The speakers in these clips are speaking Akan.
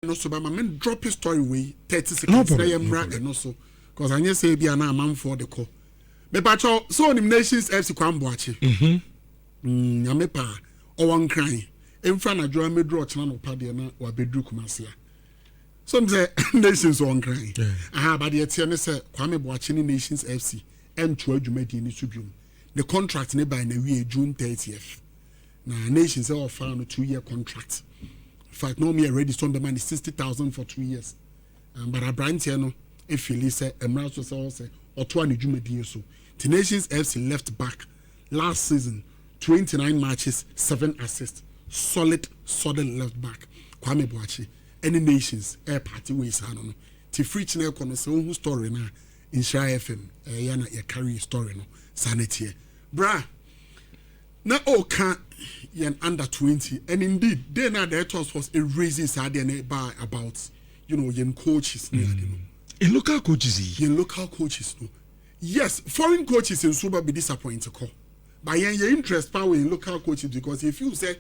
no so but my drop a story way 30 seconds na yemra and also because I say be an man for the call. Me pacho so Nations FC kwamboache. Yamepa o wan crying. Emfa na dwa me draw chana no pade na wa bedru kumase a. So me say Nations wan crying. Aha but the tie ne say Kwame Boache ni Nations FC to adwumadi ni subum. The contract ne by na we June 30th. Na Nations say offer no 2-year contract. In fact, no me already sold the money 60,000 for 2 years. But a brand here no, if you listen, Emerald say or 20 Jumedi so. The Nations FC left back last season, 29 matches, 7 assists, solid left back. Kwame Boache, any Nations air party ways I don't know. To free channel kono say who story na Nhyira FM, yana ya carry story no sanity. Bra. Na can yen under 20 and indeed then the toss was a raising side by about yen coaches in local coaches no. Yes, foreign coaches in Suba be disappointed but yen interest power in local coaches because if you say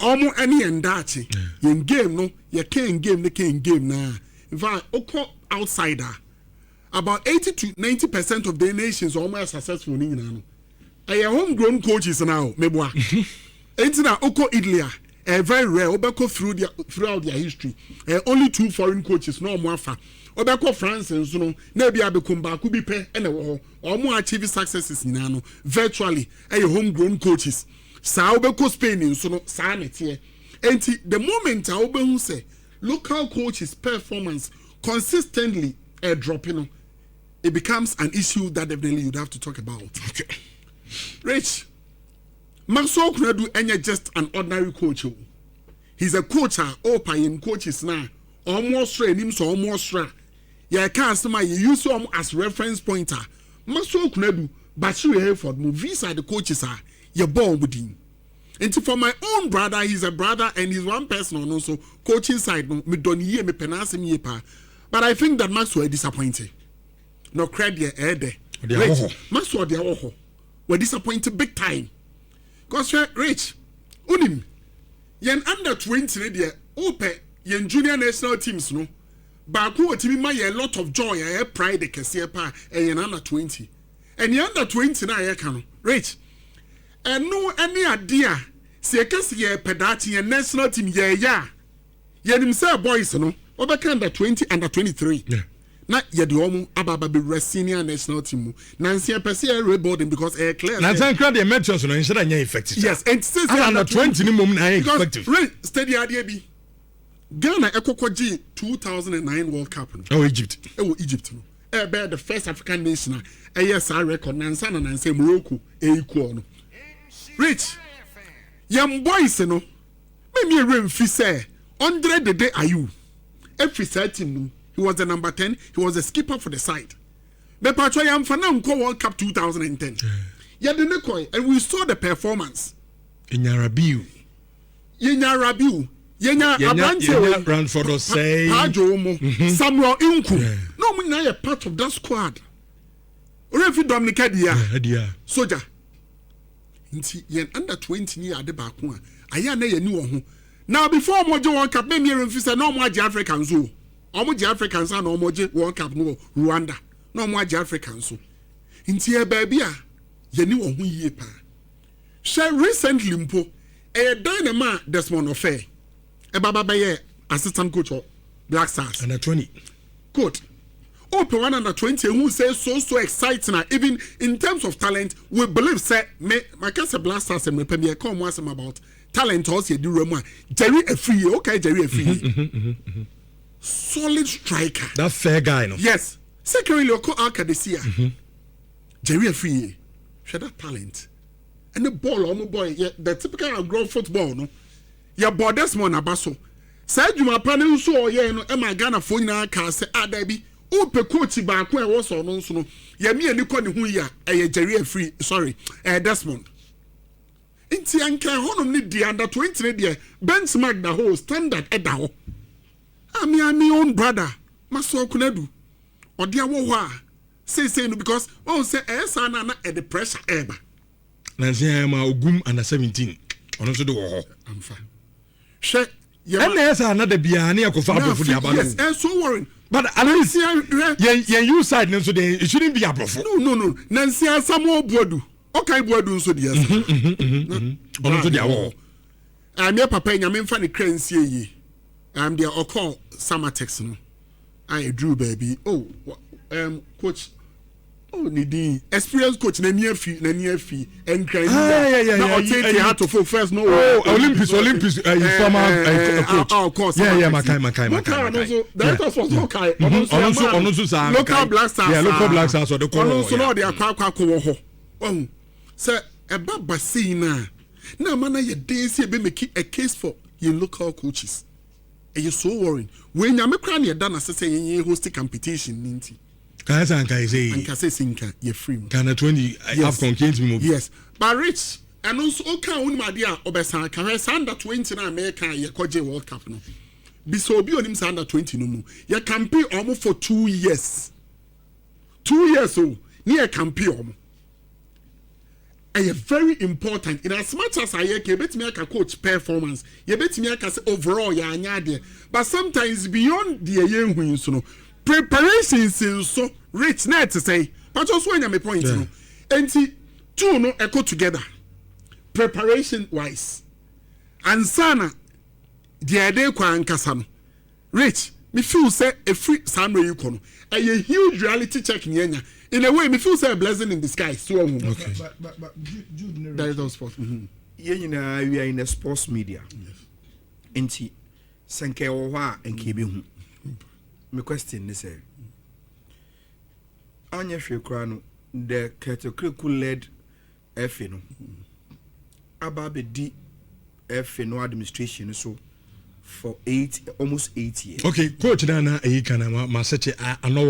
almost any and that yen game no you can't game na in fact outsider about 80 to 90% of the nations almost successful in homegrown coaches now, meboa. Entina Oko Idlia, very rare. Obeko throughout their history. Only 2 foreign coaches, no Mwafa. Obeko France and so no. Nebi abekumba kubi pe ene wo. Omo achieve successes nano. Virtually, homegrown coaches. Sa obeko Spain and so no. Sa netie. Enti the moment obehu say local coaches performance consistently dropping, it becomes an issue that definitely you'd have to talk about. Okay. Rich, Maxwell Kunedu ain't just an ordinary coach. He's a coach, paying coaches now. Almost train him so almost tra. Yeah, can't say you use him as reference pointer. Maxwell Kunedu, but you have for movies are the coaches are. You're born with him. And for my own brother, he's a brother and he's one person on also coaching side. Me don't hear me penance me pa. But I think that Maxwell disappointed. No credit Maxwell de were disappointed big time. Because Rich, unim, yen under 20 there, ope yen junior national teams no. Baku otimi ma a lot of joy, pride the kese pa yen under 20. And yen under 20 na ye kano. Rich, and no any idea. Se kese ye pedati yen national team ye ya. Yen himself boys no. Obeka under 20 under 23. Yeah. Na yedi omu ababa be senior national team nancy pese reboarding because clear na san crowd the metros no insha nya effective yes and since under 20 ni mum na effective steady ade bi Ghana ekokoji 2009 World Cup no Egypt no be the first African nation yes I record nansa na nansa Morocco equal no Rich yam boys no me remfi say 100 the day ayu every team he was the number 10. He was the skipper for the side. But Patriam Fanam World Cup 2010. And we saw the performance. Yenya Rabiu. Yenya Brandford say Samuel Inku. No, we now a part of that squad. Refi Dominica dia. Soldier. Inti yen under 20 year ade ba ko a. Aya na ye ni wo ho. Now before Mojo World Cup, me remfi say no mo age Africans o. Omoji Africans and Omoji World Cup no Rwanda. No more Africans so. Inti e baby a ye ni wo hu yie pa. She recently mpo dynama Desmond Ofe. Baba be assistant coach of Black Stars. Under 20. Good. Open 1 under 20 who says so exciting even in terms of talent we believe say me my case Black Stars and me premier come once about talent also you do Roma. Jerry Efri okay Jerry Efri. Solid striker. That fair guy, no? Yes. Secondly, local Alcadesia. Jerry Free. Share that talent. And the ball, boy, the typical grown football, no? Your borders mon abaso. Said you my panel so no Emma Ghana phone na can say Debbie. Ope coach back where was or no so no. Ya me and Niconi who ya Jerry Free, sorry, Desmond. Inti anka honum ni di under 20 there. Benchmark the whole standard at the whole. I'm my own brother. Maxwell Kunedu. Or dear Woha. Say no because say na at the pressure ever. Nancy Ogum under 17. On also do I'm fine. She and there's another biani akofa for the abano. Yes, and so worrying. But at least you side so it shouldn't be a profit. No. Nancy some more bodu. Okay, bodu so yes. Also the award. I'm your papa, I'm in funny cranes ye. I'm the Oko summer text. I drew baby. Oh, coach. Oh, Nidi. Experienced coach, na near fee, and crying. I'll take you out to first. No, Olympics, of course. Yeah, my kind. That was okay. Local Black Stars. Yeah, local Black Stars or the corner. So now they are quack. Oh, sir, a baba saying now, man, your days here be making a case for your local coaches. And you're so worried. When you're making your done, as say you host a competition, Ninti. Can I say, and can say, Sinka, you're free. Can 20 WAFCON games move? Yes, but Rich, and also, okay, only my dear, Obesan, can I send that 20 in America, your Koje World Cup? No, be so be on him, under 20 no more. You campaign almost for 2 years. 2 years, oh, near campaign. And very important in as much as I bet me a coach performance, you bet me a say overall ya there. But sometimes beyond the young wins, you know, preparations is so rich net to say. But also when I'm point, you know, and see two no echo together, preparation wise, and sana the idea kwa nkasano rich. Me feel say a free Sandro you kono a huge reality check nyanya. In a way, me feel say a blessing in disguise. So okay. But Jude, that is all sports. We are in a sports media. Enti senke owa enke hu. My question is anya hwe no the curriculum led FA no aba be di FA no administration so for almost 8 years. Okay, coach Dana kana ma seche no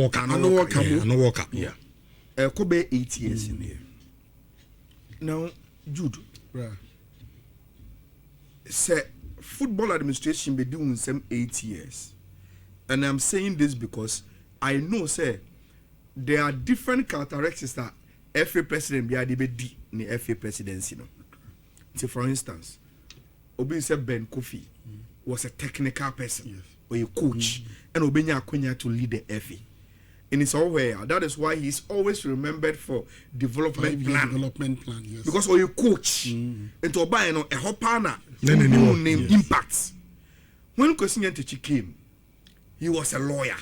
work. Yeah. Could be 8 years in here. Now, Jude, right. Say football administration be doing some 8 years, and I'm saying this because I know, say, there are different characteristics that FA president be adi in the FA presidency. No, so for instance, Obi said Ben Kofi was a technical person, yes, or a coach, and Obenya Akonya to lead the FA. And it's always that is why he's always remembered for development plan. Yes. Because or you coach into buy a hopana name impacts. When Kosinyantechi came, he was a lawyer.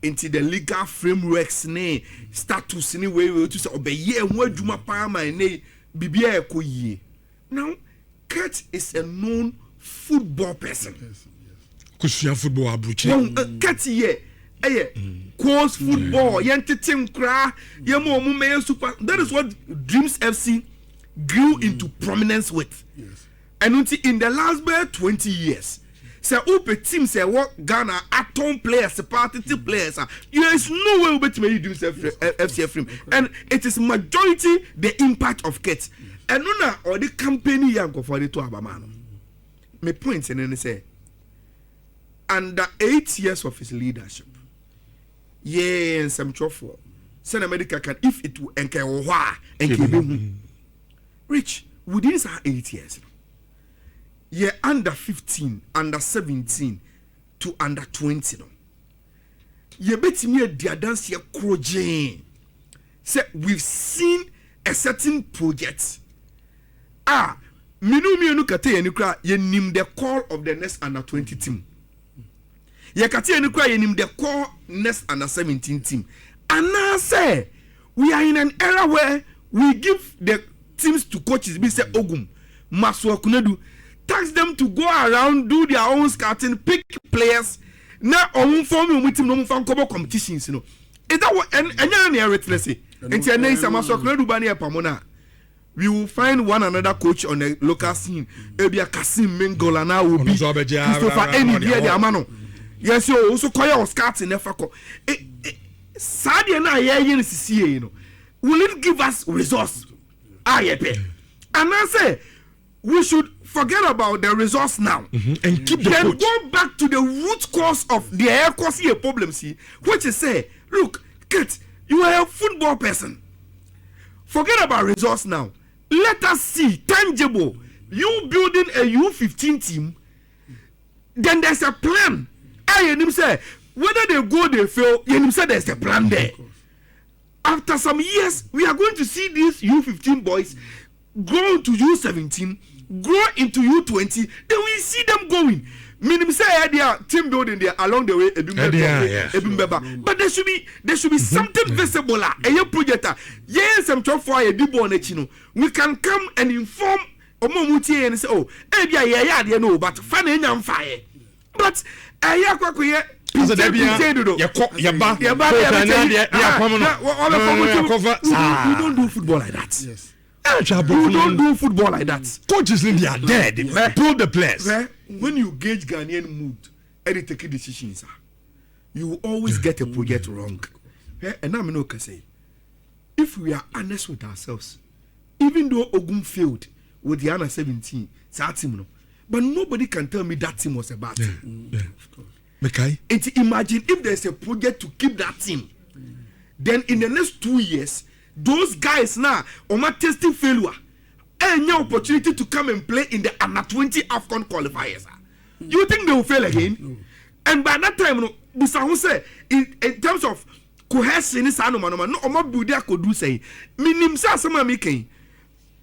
Into the legal frameworks ne status anyway to say obey when Juma Palma ne Bibia Koye. Now, Kurt is a known football person. Kushia football abuchi. Kurt here. Course football, team cry, super. That is what Dreams FC grew into prominence with. Yes. And until in the last 20 years, say open team say what Ghana atom players, party players. There is no way we to Dreams FC, and it is majority the impact of kids. And no or the company young for the two abamano. My points and then say under 8 years of his leadership. Yeah, and some truffle. Send America can if it will enke owa enke Rich within 8 years. Yeah, under 15, under 17 to under 20 no. You bet me a dance here crojen. Say we've seen a certain project. Minu kate yenikra ye nim the call of the next under 20 team. Yakati and cry in the core next under 17 team. And now say we are in an era where we give the teams to coaches, we say Ogum, Maswa Kunedu, tax them to go around, do their own scouting, pick players. Now on form with no fan competitions, you know. Is that what and any literacy? And say name Maswa Kunedu Bania Pamona. We will find one another coach on the local scene. Ebia Kasim Mengola now will be Christopher Eni the Amano. Yes, you also call your scouts in Efako. Sadia na you know. Will it give us resource? And I say we should forget about the resource now and keep the coach. Go back to the root cause of the air causing a problem, see, which is say, look, Kate, you are a football person. Forget about resource now. Let us see tangible. You building a U15 team. then there's a plan. I say whether they go they fail. You say there's a plan there. After some years, we are going to see these U15 boys grow to U17, grow into U20. Then we see them going. Meaning say they are team building there along the way. But there should be something visible. A project. Yes, I'm trying for a deep one. We can come and inform Omomuti and say, oh, yeah, no, but funny and fire. But you don't do football like that. Yes. You don't do football like that. Coaches in there are dead. Pull the players. When you gauge Ghanaian mood, any taking decisions, you always get a project wrong. And I'm not say, if we are honest with ourselves, even though Ogun failed with the under 17, but nobody can tell me that team was a bad team. Of course. And imagine if there's a project to keep that team, then in the next 2 years, those guys now are testing failure. And no opportunity to come and play in the under 20 AFCON qualifiers. You think they will fail again? No. And by that time, say in terms of cohesion, no, could do say, minim sa sama making.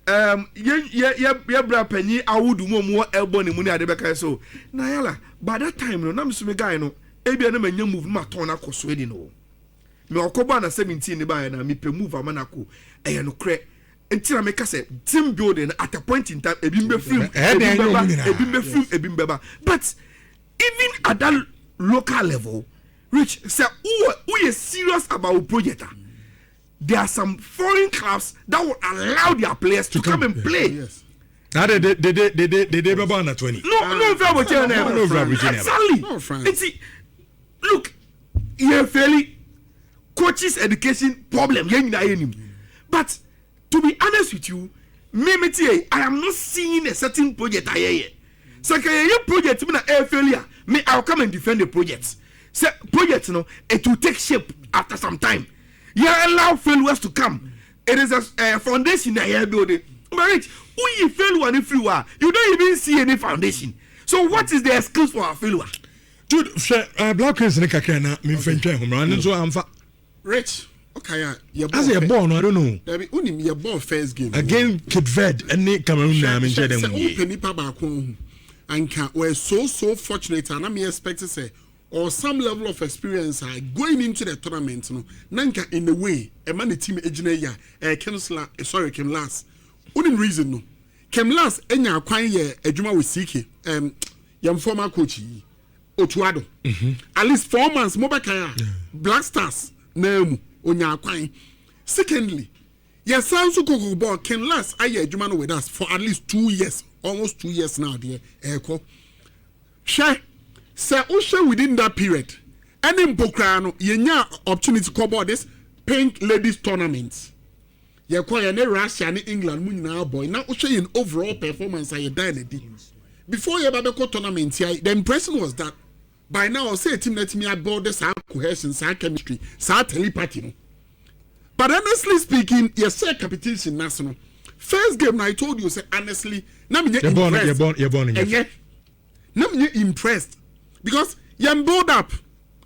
Bra penny, I would do more elbow in money at the back. So, Ayala, by that time, no, I'm some guy, no, Abian and you move Matona Coswedi, no. Me Okobana 17 by and me pe move a manako, and no crack. Until I make us team building at a point in time, a bimbe film, but even at that local level, Rich say, who is serious about project? There are some foreign clubs that will allow their players to come and play. Yes. Now they under 20. No, exactly. Look, you're fairly coaches education problem. But to be honest with you, I am not seeing a certain project. So can you project a failure? I'll come and defend the project. So project, it will take shape after some time. You allow failures to come. It is a foundation that you're building. But when you fail one if you don't even see any foundation. So what is the excuse for our failure? Jude, Black is in the Rich. Okay, as a born, I don't know. Only your ball first game again. Cape Verde and Cameroon. And we're so fortunate, and I'm expecting to say, or some level of experience going into the tournament. Nanka in a way, a man team engineer, Kem last. Only reason no, Kem last enya kwanye ejuma with Siki, yam former coach Otuado. At least 4 months, Mobakaya, Black Stars, Nemu. Secondly, yes, sounds so cool ball can last a year with us for at least 2 years, almost 2 years now, dear. Echo. Share, sir, also within that period, and in Pokrano, yenya opportunity to cover this Pink Ladies tournaments. You acquire ne Russia and England, Munna boy. Now, also in overall performance, I died. Before your Babako tournament, the impression was that. By now, I'll say a team let me aboard this cohesion, chemistry, telepathy. But honestly speaking, yes, sir, competition national. First game, I told you, say honestly, you're impressed. Because you're bored up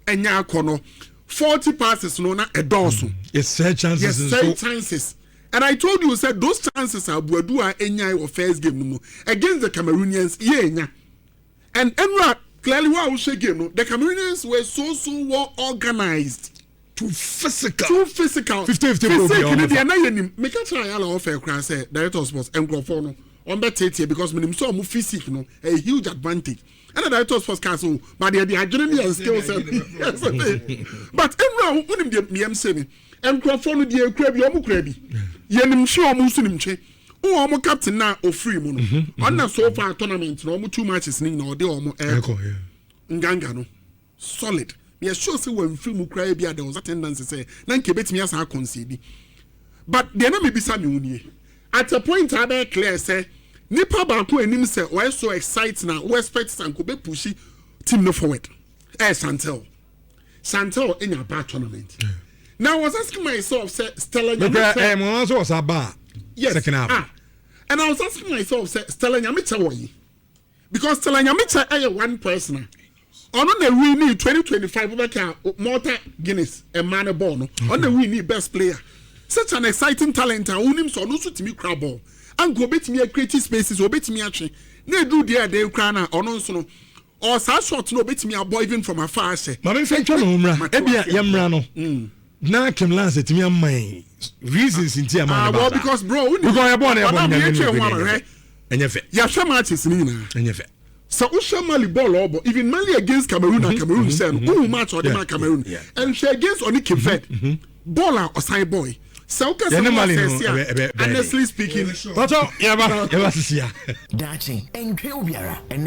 and you're corner 40 passes, no, not a dozen. Yes, chances. Yes, chances. And I told you, said those chances are Buadua Enya or first game against the Cameroonians, yeah. And Enra. Clearly, what I was saying, the Cameroonians were so well organized, too physical. 50-50. They are not make a try all of a class. Director of sports and Grofono on that because when so move physical, a huge advantage. And the director of sports castle, but they are generally a skill set. But everyone wouldn't be saying, and Grofono, dear crabby, Yenim show Muslim che. Oh, I'm a captain now of free mono. On the so far tournament, no more 2 matches, no, they almost Ngangano. Solid. Me a sure say when film cry be there was attendance say, Nanke bet me as I concede. But there may be some uni. At a point, I be clear say, Nipa Banku and him say, why so excited now? We expect and could be pushy team no forward. Chantel in your bad tournament. Now I was asking myself, say, Stella, was a bar. Yes. Second half. And I was asking myself, Stella Yamicha, because Telanyamicha is one person. On the we need 2025 Malta Guinness a man born. On the we need best player. Such an exciting talent and unim so no to me crab ball. And go bet me a creative spaces or bet me actually. Ne do there they crana or no so. Or such short no bet me a boy even from afar say. Mama say chomra. Ebia yamra no. Na kem lance it me am my reasons in tia man. Well because bro, because you born enye fe. Ya share matches ni na. Enye fe. So Usha Mali ball or even Mali against Cameroon and Cameroon said who match or the Cameroon and she against on the Cape Verde baller or side boy. So honestly speaking, but yeah, Dachi and Kilbiara and